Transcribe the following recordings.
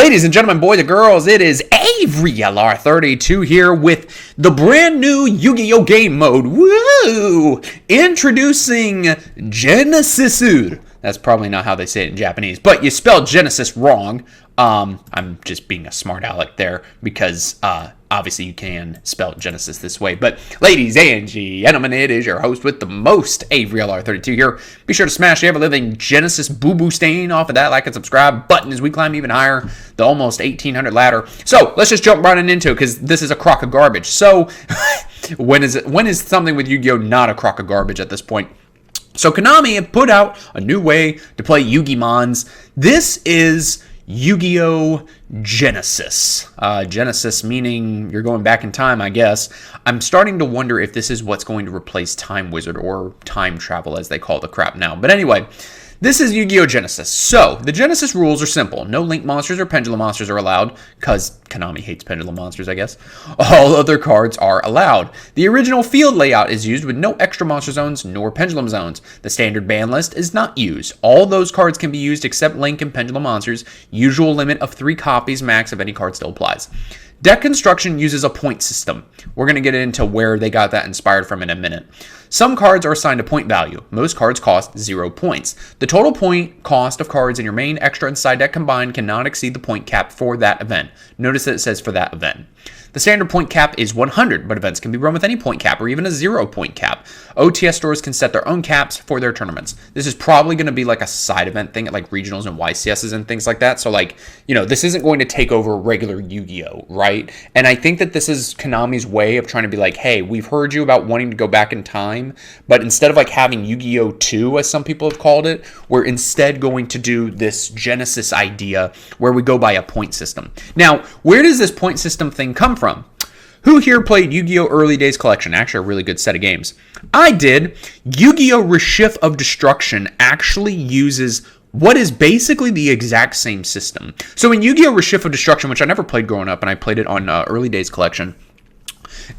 Ladies and gentlemen, boys and girls, it is Avery LR32 here with the brand new Yu-Gi-Oh! Game mode. Woo! Introducing Genesys. That's probably not how they say it in Japanese, but you spelled Genesis wrong. I'm just being a smart aleck there because obviously you can spell Genesis this way. But ladies and gentlemen, it is your host with the most, Avery LR32 here. Be sure to smash the ever-living Genesis boo-boo stain off of that like and subscribe button as we climb even higher, the almost 1800 ladder. So let's just jump right into it because this is a crock of garbage. So when is something with Yu-Gi-Oh! Not a crock of garbage at this point? So Konami have put out a new way to play Yu-Gi-Mons. This is Yu-Gi-Oh! Genesys. Genesis meaning you're going back in time, I guess. I'm starting to wonder if this is what's going to replace Time Wizard or Time Travel as they call the crap now. But anyway, this is Yu-Gi-Oh! Genesys. So, the Genesis rules are simple. No Link monsters or Pendulum monsters are allowed, because Konami hates Pendulum monsters, I guess. All other cards are allowed. The original field layout is used with no extra monster zones nor Pendulum zones. The standard ban list is not used. All those cards can be used except Link and Pendulum monsters. Usual limit of 3 copies max if any card still applies. Deck construction uses a point system. We're going to get into where they got that inspired from in a minute. Some cards are assigned a point value. Most cards cost 0 points. The total point cost of cards in your main, extra, and side deck combined cannot exceed the point cap for that event. Notice that it says for that event. The standard point cap is 100, but events can be run with any point cap or even a 0 point cap. OTS stores can set their own caps for their tournaments. This is probably going to be like a side event thing at like regionals and YCSs and things like that. So like, you know, this isn't going to take over regular Yu-Gi-Oh, right? And I think that this is Konami's way of trying to be like, hey, we've heard you about wanting to go back in time, but instead of like having Yu-Gi-Oh 2, as some people have called it, we're instead going to do this Genesis idea where we go by a point system. Now, where does this point system thing come from? Who here played Yu-Gi-Oh! Early Days Collection? Actually, a really good set of games. I did. Yu-Gi-Oh! Reshif of Destruction actually uses what is basically the exact same system. So in Yu-Gi-Oh! Reshif of Destruction, which I never played growing up, and I played it on Early Days Collection,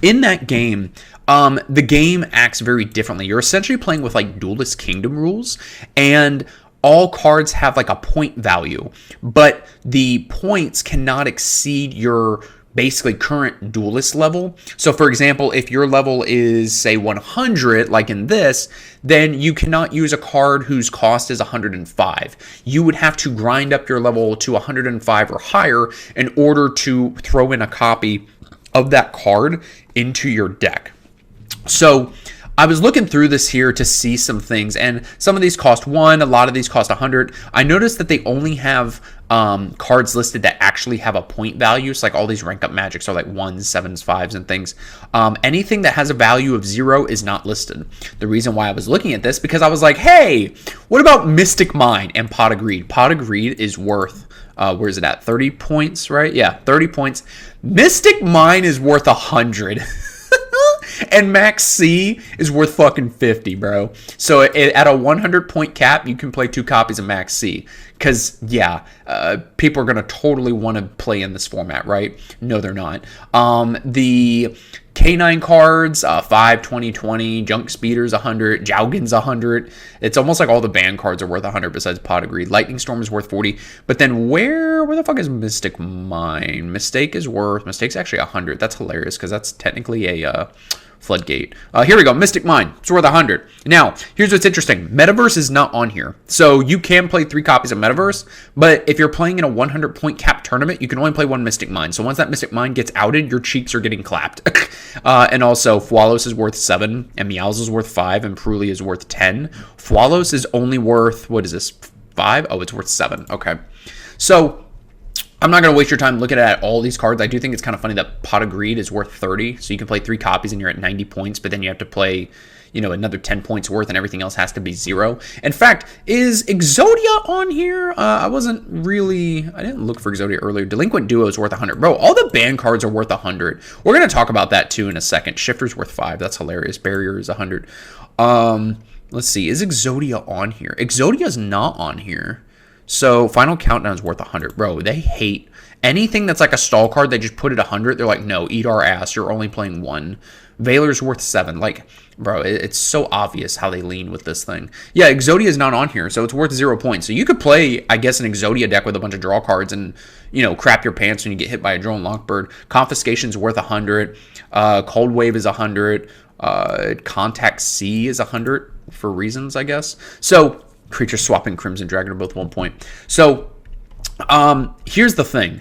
in that game, the game acts very differently. You're essentially playing with like Duelist Kingdom rules, and all cards have like a point value, but the points cannot exceed your basically current duelist level. So for example, if your level is say 100, like in this, then you cannot use a card whose cost is 105. You would have to grind up your level to 105 or higher in order to throw in a copy of that card into your deck. So I was looking through this here to see some things, and some of these cost 1, a lot of these cost 100. I noticed that they only have cards listed that actually have a point value. So like all these rank up magics are like 1s, 7s, 5s, and things. Anything that has a value of 0 is not listed. The reason why I was looking at this, because I was like, hey, what about Mystic Mine and Pot of Greed? Pot of Greed is worth, where is it at? 30 points, right? Yeah, 30 points. Mystic Mine is worth 100. And Max C is worth fucking 50, bro. So at a 100 point cap, you can play 2 copies of Max C. Because, yeah, people are going to totally want to play in this format, right? No, they're not. The K9 cards, 5, 20, 20, Junk Speeders, 100, Jowgens, 100. It's almost like all the banned cards are worth 100 besides Pot of Greed. Lightning Storm is worth 40. But then where the fuck is Mystic Mine? Mistake's actually 100. That's hilarious because that's technically a Floodgate. Here we go. Mystic Mine. It's worth 100. Now, here's what's interesting. Metaverse is not on here. So you can play 3 copies of Metaverse, but if you're playing in a 100 point cap tournament, you can only play 1 Mystic Mine. So once that Mystic Mine gets outed, your cheeks are getting clapped. And also, Fualos is worth 7, and Meowth is worth 5, and Pruli is worth 10. Fualos is only worth, what is this, 5? Oh, it's worth 7. Okay. So I'm not going to waste your time looking at all these cards. I do think it's kind of funny that Pot of Greed is worth 30. So you can play 3 copies and you're at 90 points, but then you have to play, you know, another 10 points worth and everything else has to be 0. In fact, is Exodia on here? I didn't look for Exodia earlier. Delinquent Duo is worth 100. Bro, all the banned cards are worth 100. We're going to talk about that too in a second. Shifter's worth 5. That's hilarious. Barrier is 100. Let's see. Is Exodia on here? Exodia is not on here. So Final Countdown is worth 100. Bro, they hate anything that's like a stall card. They just put it 100. They're like, no, eat our ass. You're only playing 1. Valor's worth 7. Like, bro, it's so obvious how they lean with this thing. Yeah, Exodia is not on here, so it's worth 0 points. So you could play, I guess, an Exodia deck with a bunch of draw cards and, you know, crap your pants when you get hit by a drone lockbird. Confiscation's worth 100. Cold Wave is 100. Contact C is 100 for reasons, I guess. So creature swapping Crimson Dragon are both 1 point. So here's the thing.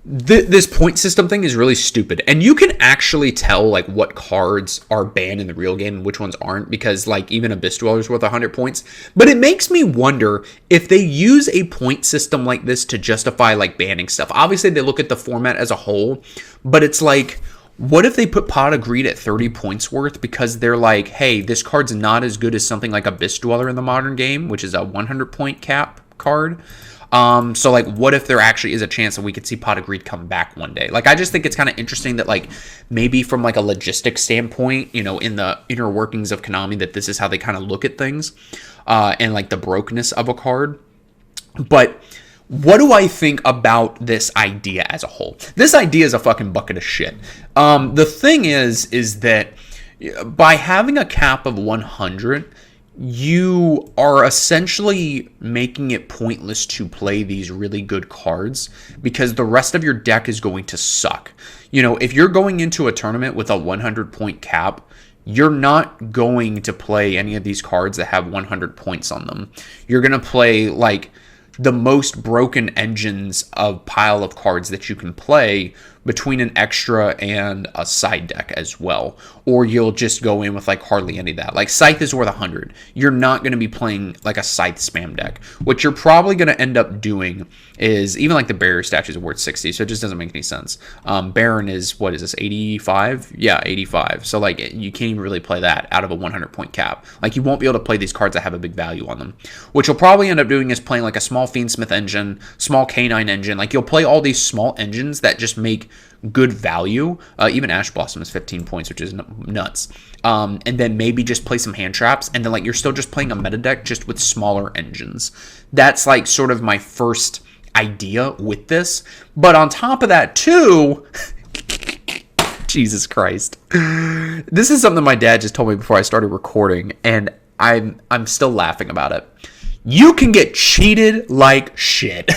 This point system thing is really stupid, and you can actually tell like what cards are banned in the real game and which ones aren't, because like even Abyss Dweller is worth 100 points. But it makes me wonder if they use a point system like this to justify like banning stuff. Obviously they look at the format as a whole, but it's like, what if they put Pot of Greed at 30 points worth because they're like, hey, this card's not as good as something like Abyss Dweller in the modern game, which is a 100 point cap card. So like, what if there actually is a chance that we could see Pot of Greed come back one day? Like, I just think it's kind of interesting that like maybe from like a logistics standpoint, you know, in the inner workings of Konami, that this is how they kind of look at things, and like the brokenness of a card. But what do I think about this idea as a whole? This idea is a fucking bucket of shit. The thing is that by having a cap of 100, you are essentially making it pointless to play these really good cards because the rest of your deck is going to suck. You know, if you're going into a tournament with a 100 point cap, you're not going to play any of these cards that have 100 points on them. You're going to play like the most broken engines of pile of cards that you can play between an extra and a side deck as well. Or you'll just go in with like hardly any of that. Like Scythe is worth 100. You're not going to be playing like a Scythe spam deck. What you're probably going to end up doing is, even like the Barrier statues are worth 60, so it just doesn't make any sense. Baron is, what is this, 85? Yeah, 85. So like you can't even really play that out of a 100 point cap. Like you won't be able to play these cards that have a big value on them. What you'll probably end up doing is playing like a small Fiendsmith engine, small Canine engine. Like you'll play all these small engines that just make good value. Even Ash Blossom is 15 points, which is nuts. And then maybe just play some hand traps, and then like you're still just playing a meta deck just with smaller engines. That's like sort of my first idea with this. But on top of that too, Jesus Christ, this is something my dad just told me before I started recording, and I'm still laughing about it. You can get cheated like shit.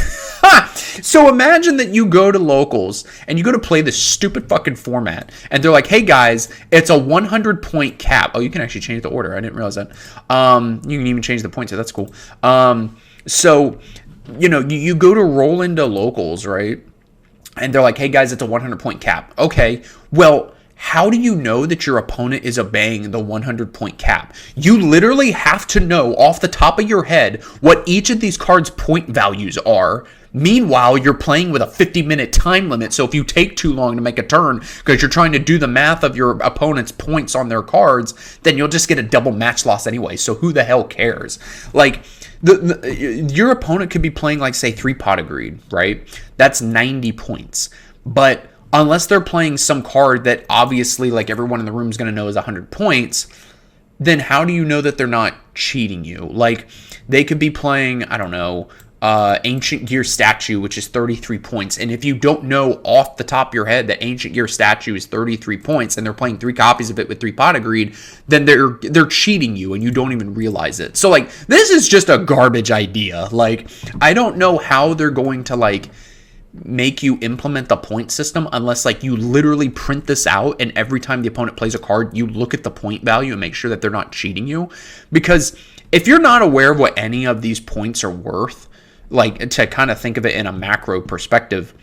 So imagine that you go to locals and you go to play this stupid fucking format, and they're like, hey guys, it's a 100 point cap. Oh, you can actually change the order. I didn't realize that. You can even change the points, so that's cool. So, you know, you go to roll into locals, right? And they're like, hey guys, it's a 100 point cap. Okay, well, how do you know that your opponent is obeying the 100 point cap? You literally have to know off the top of your head what each of these cards' point values are. Meanwhile, you're playing with a 50-minute time limit, so if you take too long to make a turn because you're trying to do the math of your opponent's points on their cards, then you'll just get a double match loss anyway, so who the hell cares? Like, your opponent could be playing, like, say, 3 Pot of Greed, right? That's 90 points. But unless they're playing some card that obviously, like, everyone in the room is going to know is 100 points, then how do you know that they're not cheating you? Like, they could be playing, I don't know, Ancient Gear Statue, which is 33 points. And if you don't know off the top of your head that Ancient Gear Statue is 33 points and they're playing 3 copies of it with 3 Pot of Greed, then they're cheating you and you don't even realize it. So, like, this is just a garbage idea. Like, I don't know how they're going to, like, make you implement the point system unless, like, you literally print this out and every time the opponent plays a card, you look at the point value and make sure that they're not cheating you. Because if you're not aware of what any of these points are worth, like, to kind of think of it in a macro perspective,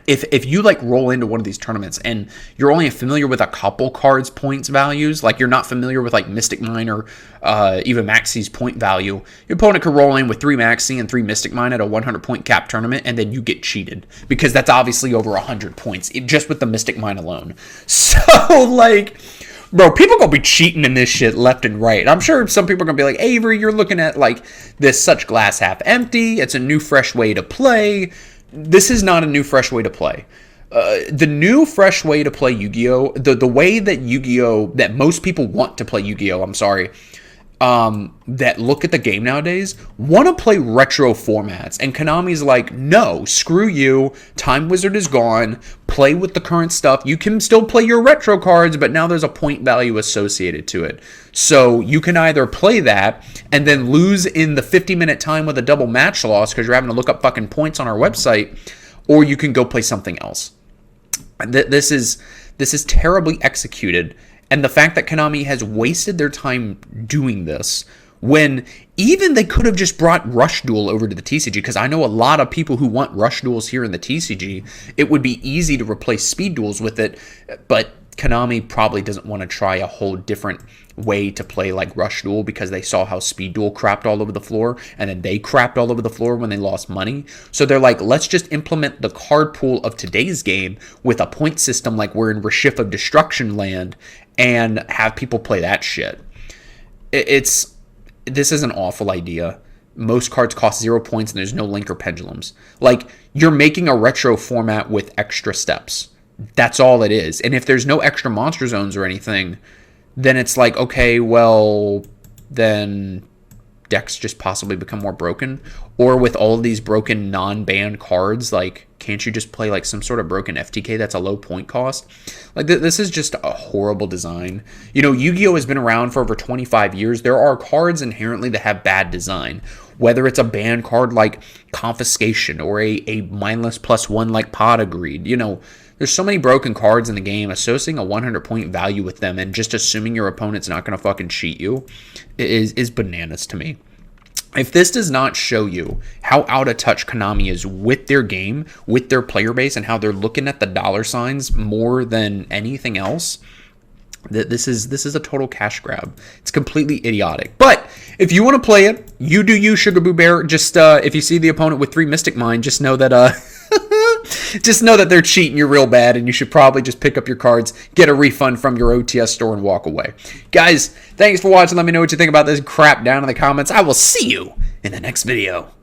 if you like roll into one of these tournaments and you're only familiar with a couple cards points values, like you're not familiar with like Mystic Mine or even Maxi's point value, your opponent could roll in with 3 Maxi and 3 Mystic Mine at a 100 point cap tournament, and then you get cheated because that's obviously over 100 points just with the Mystic Mine alone. So, like, bro, people gonna be cheating in this shit left and right. I'm sure some people are gonna be like, Avery, you're looking at like this such glass half empty. It's a new, fresh way to play. This is not a new, fresh way to play. The new, fresh way to play Yu-Gi-Oh, the way that Yu-Gi-Oh, that most people want to play Yu-Gi-Oh, I'm sorry, that look at the game nowadays want to play retro formats, and Konami's like, no, screw you. Time Wizard is gone. Play with the current stuff. You can still play your retro cards, but now there's a point value associated to it. So you can either play that and then lose in the 50-minute time with a double match loss because you're having to look up fucking points on our website, or you can go play something else. This is terribly executed. And the fact that Konami has wasted their time doing this, when even they could have just brought Rush Duel over to the TCG, because I know a lot of people who want Rush Duels here in the TCG. It would be easy to replace Speed Duels with it, but Konami probably doesn't want to try a whole different way to play like Rush Duel because they saw how Speed Duel crapped all over the floor, and then they crapped all over the floor when they lost money. So they're like, let's just implement the card pool of today's game with a point system like we're in Rashif of Destruction Land and have people play that shit. This is an awful idea. Most cards cost 0 points and there's no link or pendulums. Like, you're making a retro format with extra steps. That's all it is. And if there's no extra monster zones or anything, then it's like, okay, well, then decks just possibly become more broken. Or with all of these broken non-banned cards, like, can't you just play like some sort of broken FTK that's a low point cost? Like, this is just a horrible design. You know, Yu-Gi-Oh! Has been around for over 25 years. There are cards inherently that have bad design. Whether it's a banned card like Confiscation or a mindless +1 like Pot of Greed. You know, there's so many broken cards in the game. Associating a 100-point value with them and just assuming your opponent's not going to fucking cheat you is bananas to me. If this does not show you how out of touch Konami is with their game, with their player base, and how they're looking at the dollar signs more than anything else, this is a total cash grab. It's completely idiotic. But if you want to play it, you do you, Sugar Boo Bear. Just if you see the opponent with 3 Mystic Mine, just know that just know that they're cheating you real bad, and you should probably just pick up your cards, get a refund from your OTS store, and walk away. Guys, thanks for watching. Let me know what you think about this crap down in the comments. I will see you in the next video.